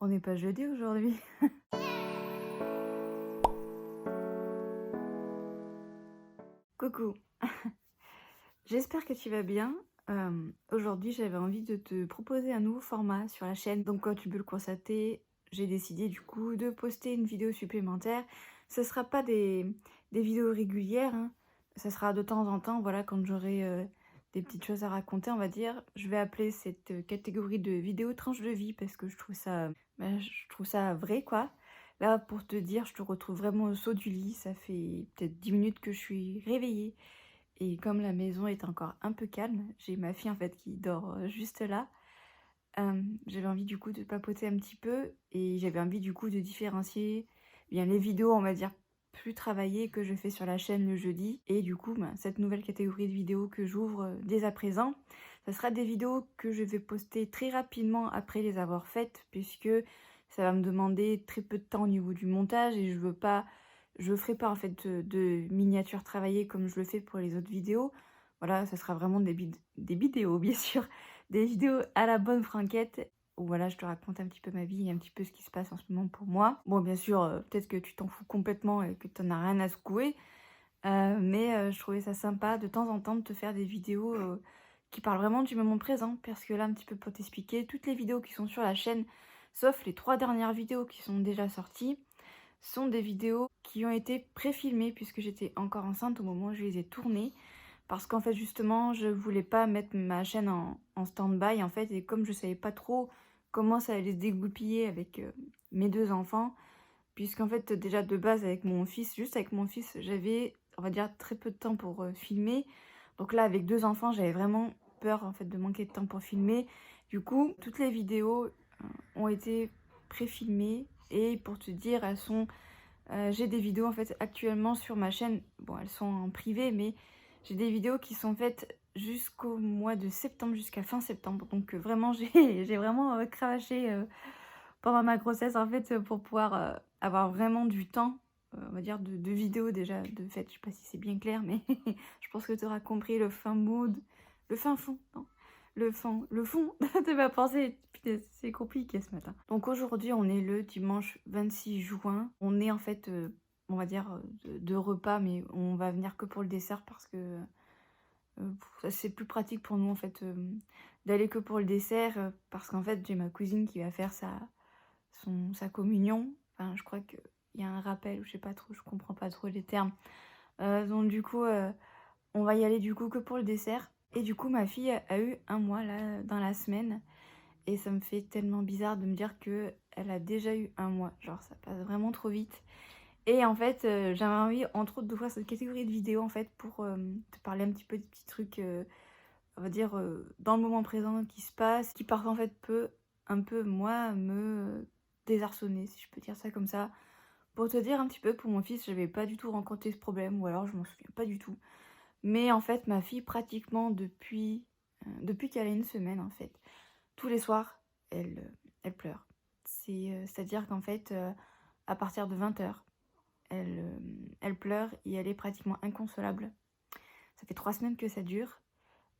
On n'est pas jeudi aujourd'hui. Coucou, j'espère que tu vas bien. Aujourd'hui, j'avais envie de te proposer un nouveau format sur la chaîne. Donc, comme tu peux le constater, j'ai décidé du coup de poster une vidéo supplémentaire. Ce ne sera pas des vidéos régulières, hein. Ça sera de temps en temps, voilà, quand j'aurai des petites choses à raconter, on va dire. Je vais appeler cette catégorie de vidéos tranche de vie parce que je trouve ça vrai, quoi. Là, pour te dire, je te retrouve vraiment au saut du lit. Ça fait peut-être 10 minutes que je suis réveillée. Et comme la maison est encore un peu calme, j'ai ma fille en fait qui dort juste là. J'avais envie du coup de papoter un petit peu et j'avais envie du coup de différencier bien les vidéos, on va dire, plus travaillées que je fais sur la chaîne le jeudi. Et du coup, ben, cette nouvelle catégorie de vidéos que j'ouvre dès à présent, ça sera des vidéos que je vais poster très rapidement après les avoir faites, puisque ça va me demander très peu de temps au niveau du montage et je ferai pas en fait de miniatures travaillées comme je le fais pour les autres vidéos. Voilà, ça sera vraiment des vidéos, bien sûr, des vidéos à la bonne franquette où voilà, je te raconte un petit peu ma vie et un petit peu ce qui se passe en ce moment pour moi. Bon, bien sûr, peut-être que tu t'en fous complètement et que tu n'en as rien à secouer, mais je trouvais ça sympa de temps en temps de te faire des vidéos qui parlent vraiment du moment présent. Parce que là, un petit peu pour t'expliquer, toutes les vidéos qui sont sur la chaîne, sauf les 3 dernières vidéos qui sont déjà sorties, sont des vidéos qui ont été pré-filmées puisque j'étais encore enceinte au moment où je les ai tournées. Parce qu'en fait, justement, je voulais pas mettre ma chaîne en stand-by, en fait, et comme je savais pas trop comment ça allait se dégoupiller avec mes 2 enfants, puisqu'en fait, déjà de base avec mon fils, juste avec mon fils, j'avais, on va dire, très peu de temps pour filmer. Donc là, avec 2 enfants, j'avais vraiment peur en fait de manquer de temps pour filmer. Du coup, toutes les vidéos ont été pré-filmées et pour te dire, j'ai des vidéos en fait actuellement sur ma chaîne. Bon, elles sont en privé, mais j'ai des vidéos qui sont faites jusqu'au mois de septembre, jusqu'à fin septembre. Donc vraiment, j'ai vraiment cravaché pendant ma grossesse en fait pour pouvoir avoir vraiment du temps, on va dire, de vidéos déjà de fait. Je sais pas si c'est bien clair, mais je pense que tu auras compris le fin mood, le fin fond, non, le fond de ma pensée. Putain, c'est compliqué ce matin. Donc aujourd'hui, on est le dimanche 26 juin. On est en fait, on va dire, de repas, mais on va venir que pour le dessert parce que c'est plus pratique pour nous en fait d'aller que pour le dessert parce qu'en fait j'ai ma cousine qui va faire sa communion. Enfin, je crois qu'il y a un rappel, ou je sais pas trop, je comprends pas trop les termes. Donc du coup, on va y aller du coup que pour le dessert. Et du coup, ma fille a eu un mois là dans la semaine. Et ça me fait tellement bizarre de me dire que elle a déjà eu un mois. Genre, ça passe vraiment trop vite. Et en fait, j'avais envie, entre autres, d'ouvrir cette catégorie de vidéos en fait pour te parler un petit peu des petits trucs, on va dire, dans le moment présent qui se passe, qui parfois en fait peut un peu, moi, me désarçonner, si je peux dire ça comme ça. Pour te dire un petit peu, pour mon fils, j'avais pas du tout rencontré ce problème, ou alors je m'en souviens pas du tout. Mais en fait, ma fille, pratiquement depuis qu'elle a une semaine, en fait, tous les soirs, elle pleure. C'est-à-dire qu'en fait, à partir de 20 h, elle pleure et elle est pratiquement inconsolable. Ça fait 3 semaines que ça dure.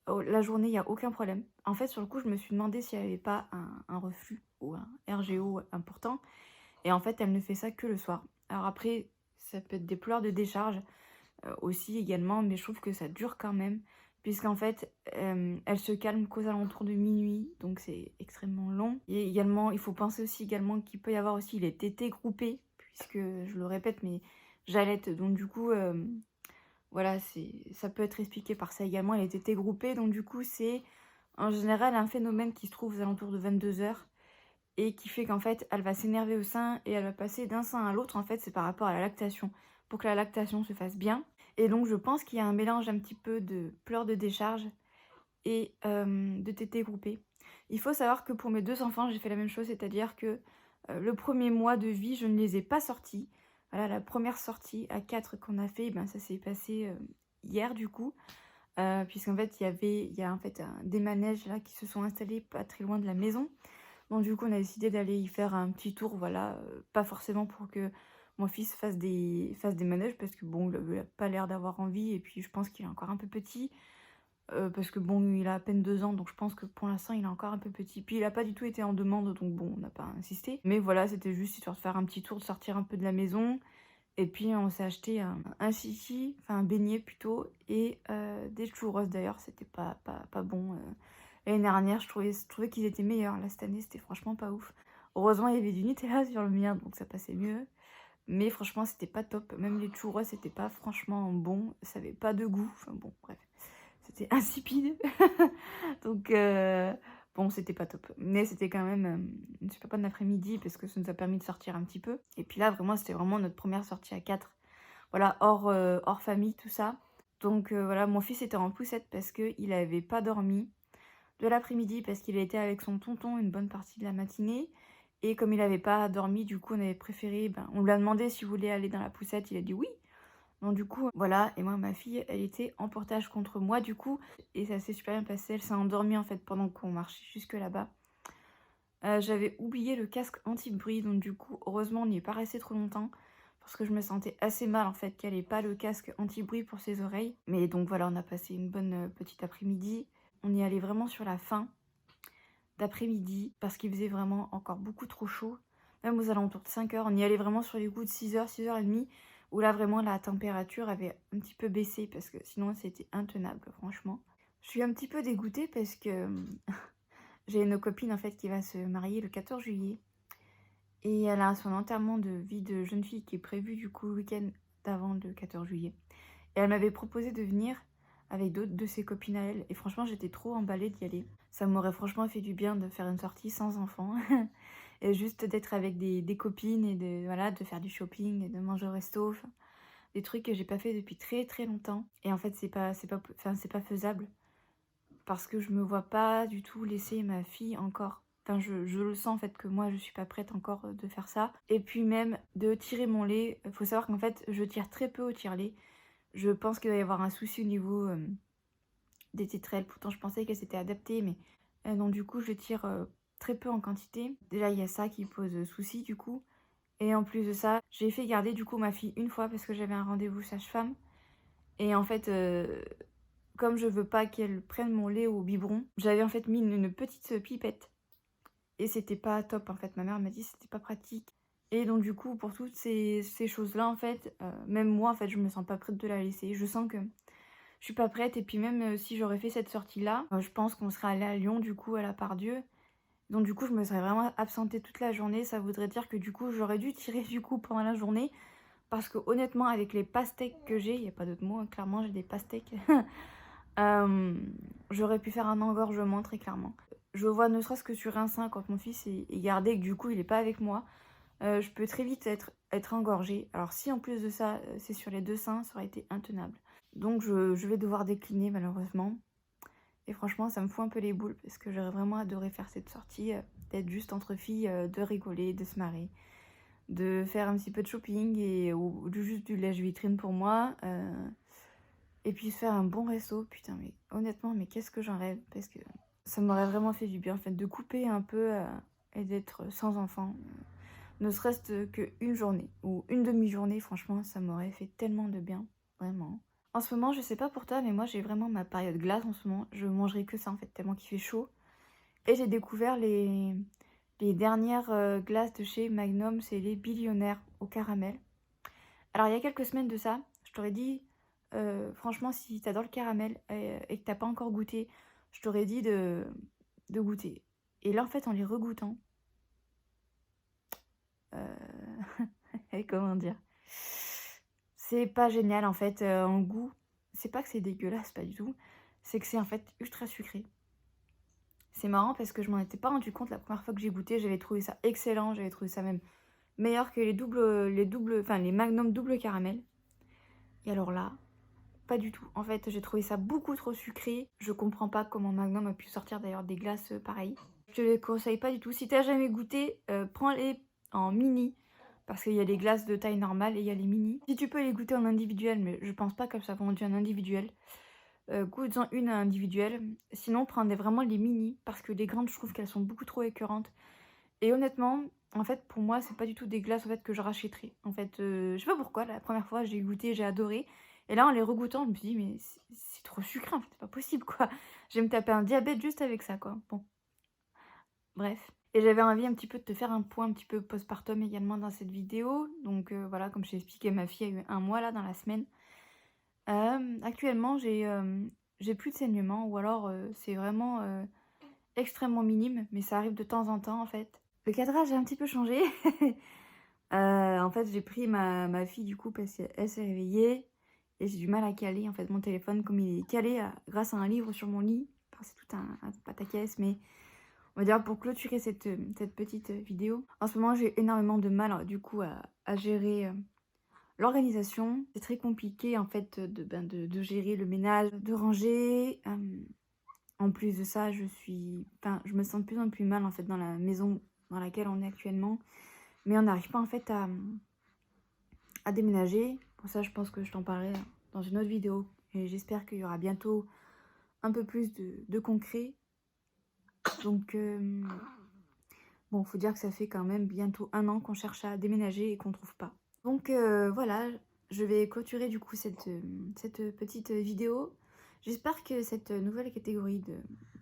Oh, la journée, il n'y a aucun problème. En fait, sur le coup, je me suis demandé s'il n'y avait pas un reflux ou un RGO important. Et en fait, elle ne fait ça que le soir. Alors après, ça peut être des pleurs de décharge aussi également, mais je trouve que ça dure quand même. Puisqu'en fait, elle se calme qu'aux alentours de minuit, donc c'est extrêmement long. Et également, il faut penser aussi également qu'il peut y avoir aussi les tétés groupés, puisque, je le répète, mais j'allaite. Donc du coup, voilà, ça peut être expliqué par ça également, les tétés groupés. Donc du coup, c'est en général un phénomène qui se trouve aux alentours de 22 h et qui fait qu'en fait, elle va s'énerver au sein et elle va passer d'un sein à l'autre. En fait, c'est par rapport à la lactation, pour que la lactation se fasse bien. Et donc, je pense qu'il y a un mélange un petit peu de pleurs de décharge et de tétés groupés. Il faut savoir que pour mes 2 enfants, j'ai fait la même chose, c'est-à-dire que le premier mois de vie, je ne les ai pas sortis. Voilà, la première sortie à 4 qu'on a fait, ben, ça s'est passé hier du coup. Puisqu'en fait, il y a en fait des manèges là qui se sont installés pas très loin de la maison. Donc du coup, on a décidé d'aller y faire un petit tour, voilà, pas forcément pour que mon fils fasse des manèges, parce que bon, il a pas l'air d'avoir envie, et puis je pense qu'il est encore un peu petit. parce que bon, il a à peine 2 ans, donc je pense que pour l'instant, il est encore un peu petit. Puis il a pas du tout été en demande, donc bon, on n'a pas insisté. Mais voilà, c'était juste histoire de faire un petit tour, de sortir un peu de la maison. Et puis on s'est acheté un chichi, enfin un beignet plutôt, et des churros d'ailleurs, c'était pas bon. L'année dernière, je trouvais qu'ils étaient meilleurs. Là, cette année, c'était franchement pas ouf. Heureusement, il y avait du Nutella sur le mien, donc ça passait mieux. Mais franchement, c'était pas top. Même les churros, c'était pas franchement bon. Ça avait pas de goût. Enfin bon, bref. C'était insipide. Donc, bon, c'était pas top. Mais c'était quand même une super bonne après-midi parce que ça nous a permis de sortir un petit peu. Et puis là, vraiment, c'était vraiment notre première sortie à 4. Voilà, hors famille, tout ça. Donc voilà, mon fils était en poussette parce qu'il avait pas dormi de l'après-midi parce qu'il a été avec son tonton une bonne partie de la matinée. Et comme il n'avait pas dormi, du coup, on avait préféré... on lui a demandé s'il voulait aller dans la poussette. Il a dit oui. Donc du coup, voilà. Et moi, ma fille, elle était en portage contre moi, du coup. Et ça s'est super bien passé. Elle s'est endormie, en fait, pendant qu'on marchait jusque là-bas. J'avais oublié le casque anti-bruit. Donc du coup, heureusement, on n'y est pas resté trop longtemps. Parce que je me sentais assez mal, en fait, qu'elle n'ait pas le casque anti-bruit pour ses oreilles. Mais donc voilà, on a passé une bonne petite après-midi. On y allait vraiment sur la fin d'après-midi parce qu'il faisait vraiment encore beaucoup trop chaud. Même aux alentours de 5 heures, on y allait vraiment sur les coups de 6 heures, 6h30, où là vraiment la température avait un petit peu baissé parce que sinon c'était intenable franchement. Je suis un petit peu dégoûtée parce que j'ai une copine en fait qui va se marier le 14 juillet et elle a son enterrement de vie de jeune fille qui est prévu du coup le week-end d'avant le 14 juillet. Et elle m'avait proposé de venir avec d'autres de ses copines à elle. Et franchement, j'étais trop emballée d'y aller. Ça m'aurait franchement fait du bien de faire une sortie sans enfant. Et juste d'être avec des copines et voilà, de faire du shopping et de manger au resto. Enfin, des trucs que j'ai pas fait depuis très très longtemps. Et en fait, c'est pas faisable. Parce que je me vois pas du tout laisser ma fille encore. Enfin, je le sens en fait que moi je suis pas prête encore de faire ça. Et puis même de tirer mon lait. Il faut savoir qu'en fait, je tire très peu au tire-lait. Je pense qu'il doit y avoir un souci au niveau des tétrelles. Pourtant, je pensais qu'elles s'étaient adaptées, mais donc du coup, je tire très peu en quantité. Déjà, il y a ça qui pose souci du coup. Et en plus de ça, j'ai fait garder du coup ma fille une fois parce que j'avais un rendez-vous sage-femme. Et en fait, comme je veux pas qu'elle prenne mon lait au biberon, j'avais en fait mis une petite pipette. Et c'était pas top en fait. Ma mère m'a dit que c'était pas pratique. Et donc du coup, pour toutes ces choses-là, en fait, même moi, en fait, je me sens pas prête de la laisser. Je sens que je suis pas prête. Et puis même si j'aurais fait cette sortie-là, je pense qu'on serait allé à Lyon, du coup, à la Part-Dieu. Donc du coup, je me serais vraiment absentée toute la journée. Ça voudrait dire que du coup, j'aurais dû tirer du coup pendant la journée. Parce que honnêtement, avec les pastèques que j'ai, il n'y a pas d'autre mot, hein, clairement, j'ai des pastèques. J'aurais pu faire un engorgement, très clairement. Je vois ne serait-ce que sur un sein, quand mon fils est gardé et que du coup, il n'est pas avec moi. Je peux très vite être engorgée. Alors si en plus de ça, c'est sur les deux seins, ça aurait été intenable. Donc je vais devoir décliner malheureusement. Et franchement, ça me fout un peu les boules parce que j'aurais vraiment adoré faire cette sortie, d'être juste entre filles, de rigoler, de se marrer, de faire un petit peu de shopping ou juste du lèche-vitrine pour moi. Et puis se faire un bon resto. Putain, mais honnêtement, mais qu'est-ce que j'en rêve parce que ça m'aurait vraiment fait du bien en fait de couper un peu et d'être sans enfant. Ne serait-ce qu'une journée ou une demi-journée, franchement, ça m'aurait fait tellement de bien, vraiment. En ce moment, je sais pas pour toi, mais moi j'ai vraiment ma période glace en ce moment. Je mangerai que ça en fait, tellement qu'il fait chaud. Et j'ai découvert les dernières glaces de chez Magnum, c'est les billionnaires au caramel. Alors il y a quelques semaines de ça, je t'aurais dit, franchement, si t'adores le caramel et que t'as pas encore goûté, je t'aurais dit de goûter. Et là en fait, en les regoûtant, comment dire, c'est pas génial en fait en goût. C'est pas que c'est dégueulasse, pas du tout. C'est que c'est en fait ultra sucré. C'est marrant parce que je m'en étais pas rendu compte la première fois que j'ai goûté. J'avais trouvé ça excellent. J'avais trouvé ça même meilleur que les Magnum double caramel. Et alors là, pas du tout. En fait, j'ai trouvé ça beaucoup trop sucré. Je comprends pas comment Magnum a pu sortir d'ailleurs des glaces pareilles. Je te les conseille pas du tout. Si t'as jamais goûté, prends-les en mini. Parce qu'il y a les glaces de taille normale et il y a les mini. Si tu peux les goûter en individuel, mais je pense pas qu'elles soient vendues en individuel. Goûte-en une individuelle. Sinon, prenez vraiment les mini. Parce que les grandes, je trouve qu'elles sont beaucoup trop écœurantes. Et honnêtement, en fait, pour moi, c'est pas du tout des glaces en fait, que je rachèterais. En fait, je sais pas pourquoi. La première fois, j'ai goûté, j'ai adoré. Et là, en les regoûtant, je me suis dit: «Mais c'est trop sucré, en fait, c'est pas possible, quoi. Je vais me taper un diabète juste avec ça, quoi». Bon, bref. Et j'avais envie un petit peu de te faire un point un petit peu postpartum également dans cette vidéo. Donc voilà, comme je t'ai expliqué, ma fille a eu 1 mois là dans la semaine. Actuellement, j'ai plus de saignements ou alors, c'est vraiment, extrêmement minime, mais ça arrive de temps en temps, en fait. Le cadrage a un petit peu changé. En fait, j'ai pris ma fille du coup parce qu'elle s'est réveillée et j'ai du mal à caler en fait mon téléphone comme il est calé grâce à un livre sur mon lit. Enfin, c'est tout un pataquès, mais on va dire pour clôturer cette petite vidéo. En ce moment, j'ai énormément de mal du coup à gérer l'organisation. C'est très compliqué en fait de gérer le ménage, de ranger. En plus de ça, enfin, je me sens de plus en plus mal en fait dans la maison dans laquelle on est actuellement. Mais on n'arrive pas en fait à déménager. Pour ça, je pense que je t'en parlerai dans une autre vidéo. Et j'espère qu'il y aura bientôt un peu plus de concret. Donc, bon, faut dire que ça fait quand même bientôt 1 an qu'on cherche à déménager et qu'on trouve pas. Donc voilà, je vais clôturer du coup cette petite vidéo. J'espère que cette nouvelle catégorie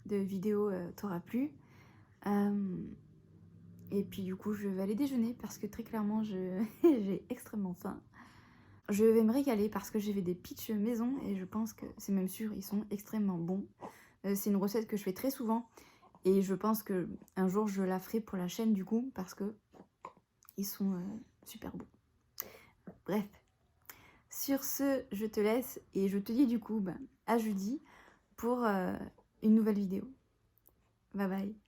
de vidéos t'aura plu. Et puis du coup, je vais aller déjeuner parce que très clairement, j'ai extrêmement faim. Je vais me régaler parce que j'ai fait des pitchs maison et je pense que, c'est même sûr, ils sont extrêmement bons. C'est une recette que je fais très souvent et je pense que un jour je la ferai pour la chaîne du coup parce que ils sont super bons. Bref, sur ce, je te laisse et je te dis du coup à jeudi pour une nouvelle vidéo. Bye bye.